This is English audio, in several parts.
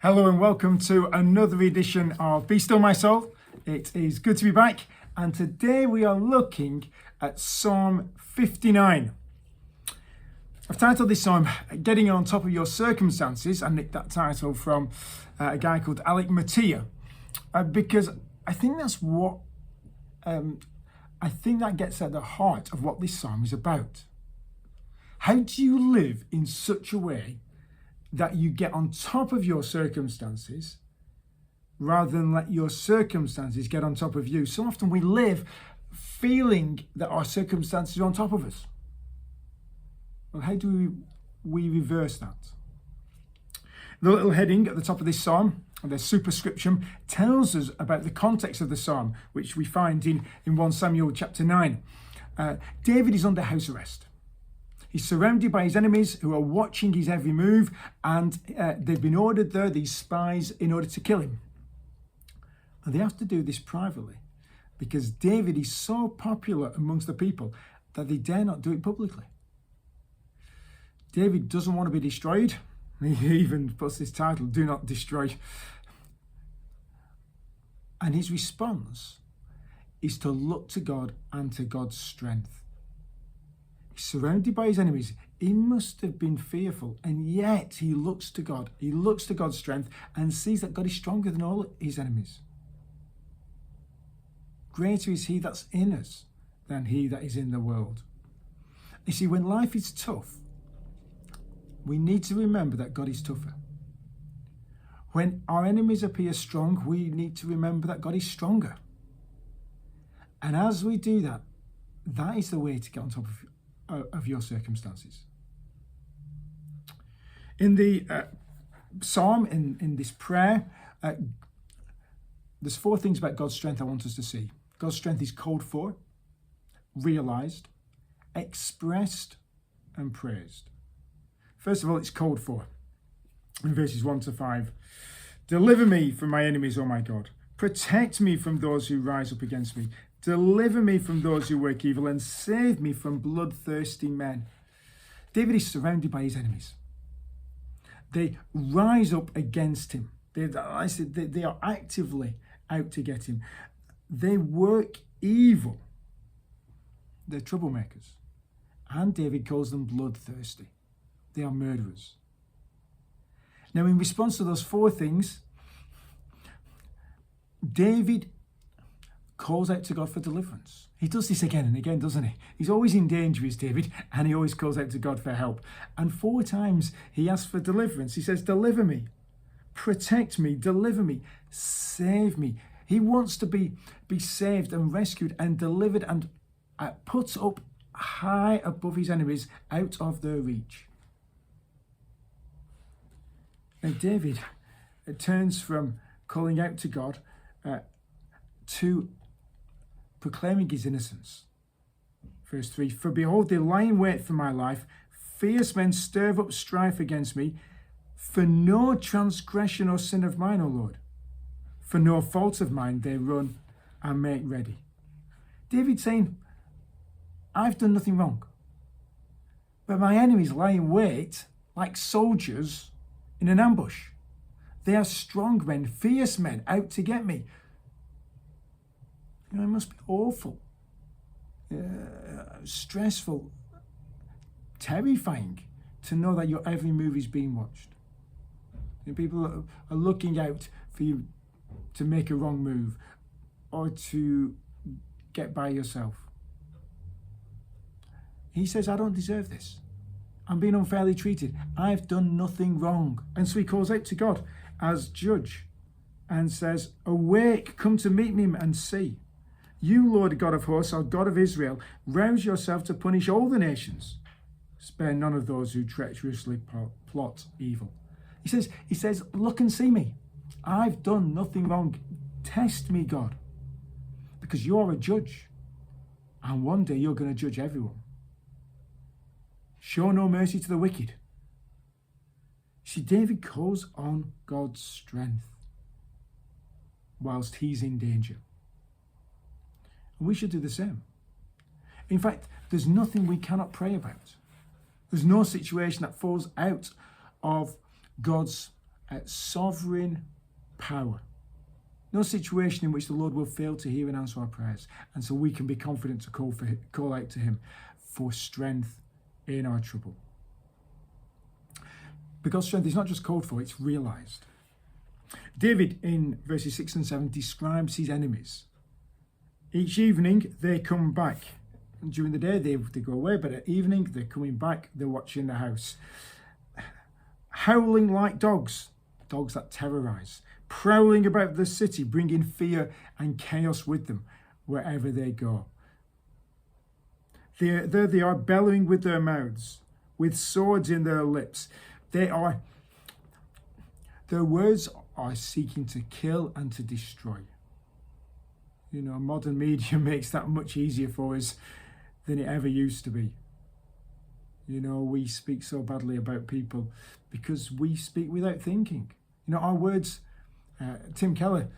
Hello and welcome to another edition of Be Still My Soul. It is good to be back, and today we are looking at Psalm 59. I've titled this psalm Getting on Top of Your Circumstances. I nicked that title from a guy called Alec Mattia because I think that's what I think that gets at the heart of what this psalm is about. How do you live in such a way that you get on top of your circumstances rather than let your circumstances get on top of you? So often we live feeling that our circumstances are on top of us. Well, how do we reverse that? The little heading at the top of this psalm, the superscription, tells us about the context of the psalm, which we find in 1 Samuel chapter 9. David is under house arrest. He's surrounded by his enemies who are watching his every move, and they've been ordered there, these spies, in order to kill him. And they have to do this privately because David is so popular amongst the people that they dare not do it publicly. David doesn't want to be destroyed. He even puts this title, Do Not Destroy. And his response is to look to God and to God's strength. Surrounded by his enemies, he must have been fearful, and yet he looks to God. He looks to God's strength and sees that God is stronger than all his enemies. Greater is he that's in us than he that is in the world. You see, when life is tough, we need to remember that God is tougher. When our enemies appear strong, we need to remember that God is stronger. And as we do that, that is the way to get on top of your circumstances. In the psalm, in this prayer, there's four things about God's strength I want us to see. God's strength is called for, realized, expressed, and praised. First of all, it's called for. In verses 1 to 5, deliver me from my enemies, O my God. Protect me from those who rise up against me. Deliver me from those who work evil and save me from bloodthirsty men. David is surrounded by his enemies. They rise up against him. They are actively out to get him. They work evil. They're troublemakers. And David calls them bloodthirsty. They are murderers. Now, in response to those four things, David calls out to God for deliverance. He does this again and again, doesn't he? He's always in danger, is David, and he always calls out to God for help. And 4 times he asks for deliverance. He says, deliver me, protect me, deliver me, save me. He wants to be saved and rescued and delivered and put up high above his enemies, out of their reach. Now, David turns from calling out to God to proclaiming his innocence. Verse 3, for behold, they lie in wait for my life. Fierce men stir up strife against me. For no transgression or sin of mine, O Lord. For no fault of mine they run and make ready. David saying, I've done nothing wrong. But my enemies lie in wait like soldiers in an ambush. They are strong men, fierce men out to get me. It must be awful, stressful, terrifying to know that your every move is being watched. People are looking out for you to make a wrong move or to get by yourself. He says, I don't deserve this. I'm being unfairly treated. I've done nothing wrong. And so he calls out to God as judge and says, awake, come to meet me and see. You, Lord God of hosts, are God of Israel, rouse yourself to punish all the nations. Spare none of those who treacherously plot evil. He says, look and see me. I've done nothing wrong. Test me, God, because you're a judge. And one day you're going to judge everyone. Show no mercy to the wicked. See, David calls on God's strength whilst he's in danger. And we should do the same. In fact, there's nothing we cannot pray about. There's no situation that falls out of God's sovereign power. No situation in which the Lord will fail to hear and answer our prayers. And so we can be confident to call out to him for strength in our trouble. But God's strength is not just called for, it's realized. David, in verses 6 and 7, describes his enemies. Each evening they come back. And during the day they go away, but at evening they're coming back, they're watching the house. Howling like dogs, dogs that terrorize, prowling about the city, bringing fear and chaos with them wherever they go. There they are, bellowing with their mouths, with swords in their lips. Their words are seeking to kill and to destroy. You know, modern media makes that much easier for us than it ever used to be. You know, we speak so badly about people because we speak without thinking. You know, our words, Tim Keller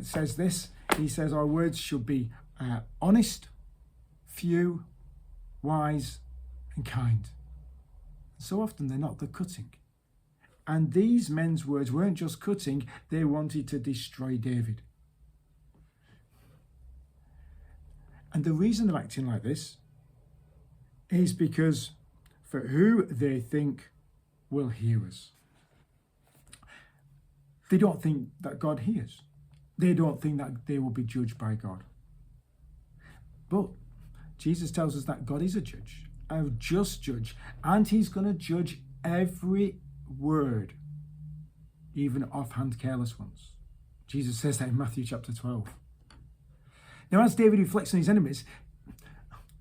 says this, he says our words should be honest, few, wise and kind. So often they're not, they're cutting. And these men's words weren't just cutting, they wanted to destroy David. And the reason they're acting like this is because for who they think will hear us. They don't think that God hears. They don't think that they will be judged by God. But Jesus tells us that God is a judge, a just judge, and he's going to judge every word, even offhand careless ones. Jesus says that in Matthew chapter 12. Now, as David reflects on his enemies,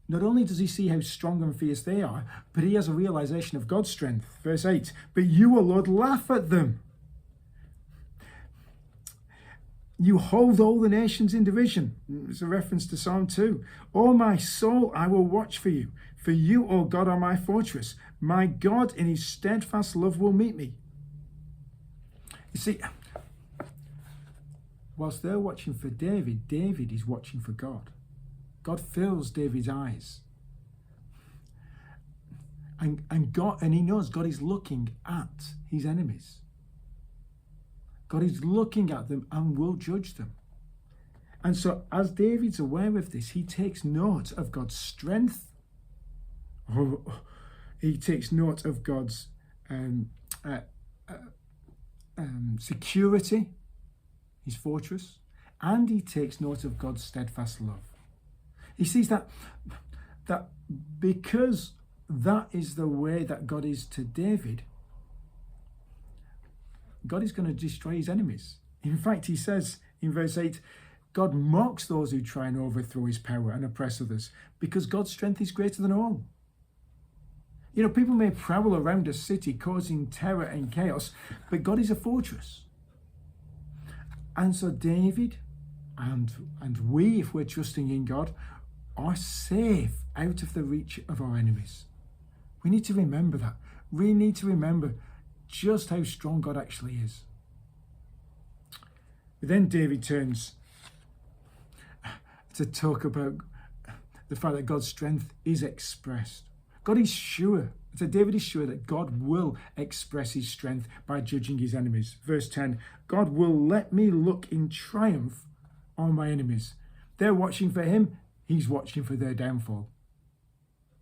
not only does he see how strong and fierce they are, but he has a realization of God's strength. Verse 8, but you, O Lord, laugh at them. You hold all the nations in derision. It's a reference to Psalm 2. O my soul, I will watch for you. For you, O God, are my fortress. My God in his steadfast love will meet me. You see, whilst they're watching for David, David is watching for God. God fills David's eyes. And he knows God is looking at his enemies. God is looking at them and will judge them. And so as David's aware of this, he takes note of God's strength. He takes note of God's security, his fortress, and he takes note of God's steadfast love. He sees that because that is the way that God is to David, God is going to destroy his enemies. In fact, he says in verse 8, God mocks those who try and overthrow his power and oppress others because God's strength is greater than all. You know, people may prowl around a city causing terror and chaos, but God is a fortress. And so David and we, if we're trusting in God, are safe out of the reach of our enemies. We need to remember that. We need to remember just how strong God actually is. But then David turns to talk about the fact that God's strength is expressed. God is sure, so David is sure that God will express his strength by judging his enemies. Verse 10, God will let me look in triumph on my enemies. They're watching for him, he's watching for their downfall.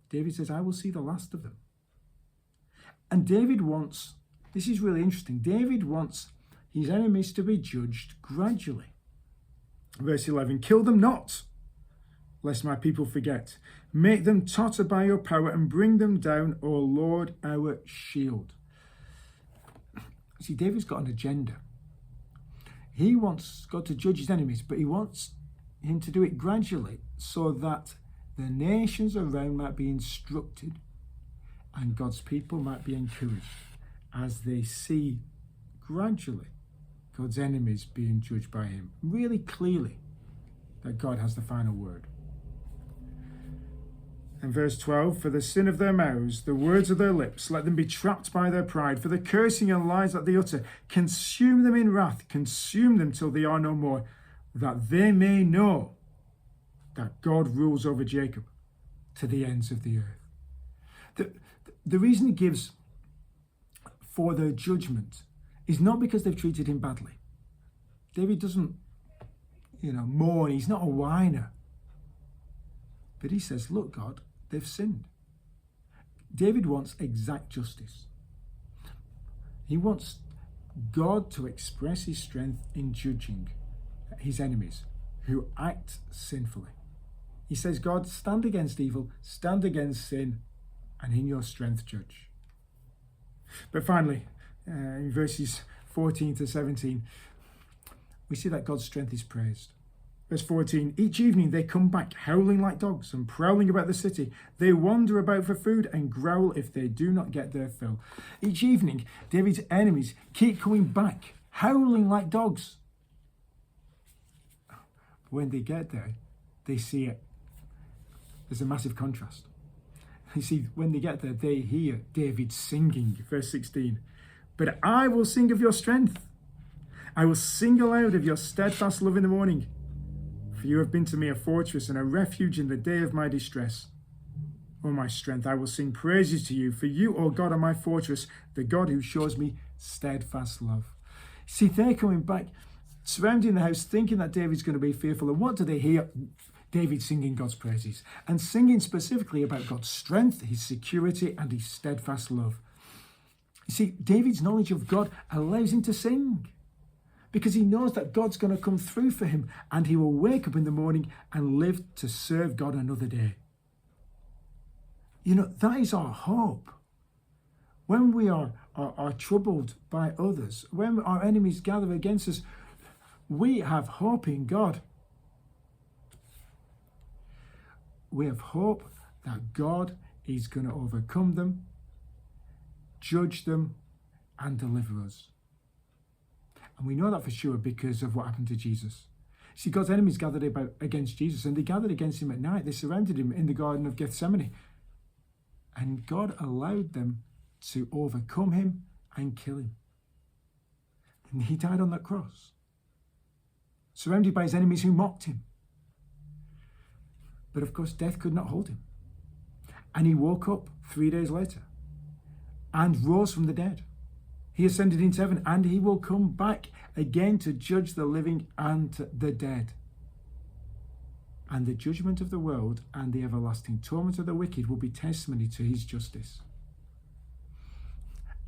David says, I will see the last of them. And David wants, this is really interesting, David wants his enemies to be judged gradually. Verse 11, kill them not, lest my people forget. Make them totter by your power and bring them down, O Lord, our shield. See, David's got an agenda. He wants God to judge his enemies, but he wants him to do it gradually so that the nations around might be instructed and God's people might be encouraged as they see gradually God's enemies being judged by him, really clearly that God has the final word. And verse 12, for the sin of their mouths, the words of their lips, let them be trapped by their pride, for the cursing and lies that they utter, consume them in wrath, consume them till they are no more, that they may know that God rules over Jacob to the ends of the earth. The reason he gives for their judgment is not because they've treated him badly. David doesn't, mourn. He's not a whiner. But he says, look, God, they've sinned. David wants exact justice. He wants God to express his strength in judging his enemies who act sinfully. He says, God, stand against evil, stand against sin, and in your strength judge. But finally, in verses 14 to 17, we see that God's strength is praised. Verse 14, each evening they come back howling like dogs and prowling about the city. They wander about for food and growl if they do not get their fill. Each evening, David's enemies keep coming back, howling like dogs. When they get there, they see it. There's a massive contrast. You see, when they get there, they hear David singing. Verse 16, but I will sing of your strength. I will sing aloud of your steadfast love in the morning. For you have been to me a fortress and a refuge in the day of my distress. O my strength, I will sing praises to you. For you, O God, are my fortress, the God who shows me steadfast love. See, they're coming back, surrounding the house, thinking that David's going to be fearful. And what do they hear? David singing God's praises and singing specifically about God's strength, his security, and his steadfast love. You see, David's knowledge of God allows him to sing because he knows that God's going to come through for him and he will wake up in the morning and live to serve God another day. That is our hope. When we are troubled by others, when our enemies gather against us, we have hope in God. We have hope that God is going to overcome them, judge them, and deliver us. And we know that for sure because of what happened to Jesus. See, God's enemies gathered against Jesus, and they gathered against him at night. They surrounded him in the Garden of Gethsemane. And God allowed them to overcome him and kill him. And he died on that cross, surrounded by his enemies who mocked him. But of course, death could not hold him. And he woke up 3 days later and rose from the dead. He ascended into heaven and he will come back again to judge the living and the dead. And the judgment of the world and the everlasting torment of the wicked will be testimony to his justice.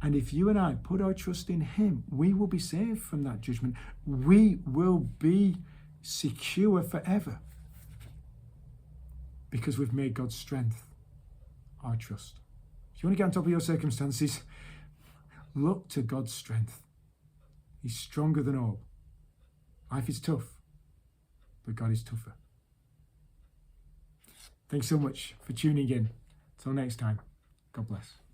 And if you and I put our trust in him, we will be saved from that judgment. We will be secure forever. Because we've made God's strength our trust. If you want to get on top of your circumstances, look to God's strength. He's stronger than all. Life is tough, but God is tougher. Thanks so much for tuning in. Till next time, God bless.